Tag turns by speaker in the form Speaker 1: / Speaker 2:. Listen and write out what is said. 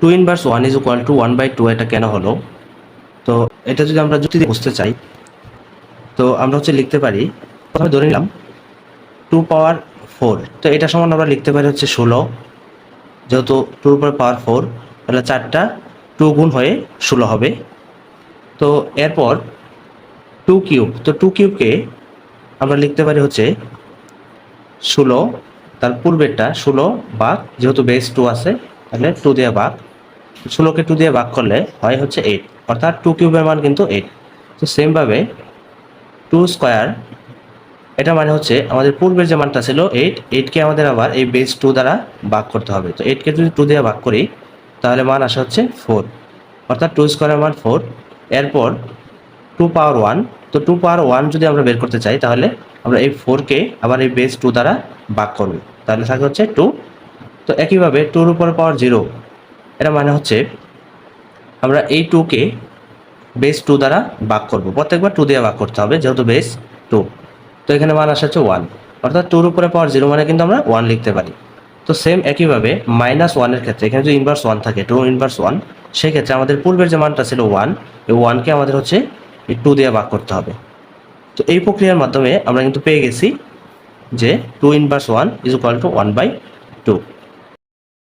Speaker 1: Two inverse one is equal to 1/2 এটা কেন হলো? তো এটা যদি আমরা যুক্তি দিয়ে বুঝতে চাই, তো আমরা হচ্ছে লিখতে পারি, প্রথমে ধরে নিলাম 2 পাওয়ার 4, তো এটা সমান আমরা লিখতে পারি হচ্ছে 16, যেহেতু 2 পাওয়ার 4 তাহলে 4টা 2 গুণ হয়ে 16 হবে। তো এরপর 2 কিউব, তো 2 কিউবকে আমরা লিখতে পারি হচ্ছে 16, তার পূর্বেরটা 16 ভাগ, যেহেতু বেস 2 আছে তাহলে 2 দিয়ে ভাগ, 16কে 2 দিয়ে ভাগ করলে হয় হচ্ছে 8, অর্থাৎ 2 কিউবের মান কিন্তু 8। তো সেমভাবে 2 স্কোয়ার, এটা মানে হচ্ছে আমাদের পূর্বের যে মানটা ছিল 8, 8কে আমাদের আবার এই বেস 2 দ্বারা ভাগ করতে হবে। তো 8কে যদি 2 দিয়ে ভাগ করি তাহলে মান আসে হচ্ছে 4, অর্থাৎ 2 স্কোয়ারের মান 4। এরপর 2 পাওয়ার 1, তো 2 পাওয়ার 1 যদি আমরা বের করতে চাই তাহলে আমরা এই 4কে আবার এই বেস 2 দ্বারা ভাগ করব, তাহলে থাকে হচ্ছে 2। তো একইভাবে 2 উপরে পাওয়ার 0, এটা মানে হচ্ছে আমরা এই 2কে বেস 2 দ্বারা ভাগ করব, প্রত্যেকবার 2 দিয়ে ভাগ করতে হবে যেহেতু বেস 2। তো এখানে মান আসা হচ্ছে 1, অর্থাৎ 2 উপরে পাওয়ার 0 মানে কিন্তু আমরা 1 লিখতে পারি। তো সেম একইভাবে -1 এর ক্ষেত্রে এখানে যদি ইনভার্স 1 থাকে, 2 ইনভার্স 1, সেক্ষেত্রে আমাদের পূর্বের যে মানটা ছিল 1, এই 1কে আমাদের হচ্ছে এই 2 দিয়ে ভাগ করতে হবে। তো এই প্রক্রিয়ার মাধ্যমে আমরা কিন্তু পেয়ে গেছি যে 2 ইনভার্স 1 ইজ ইকুয়াল টু 1/2।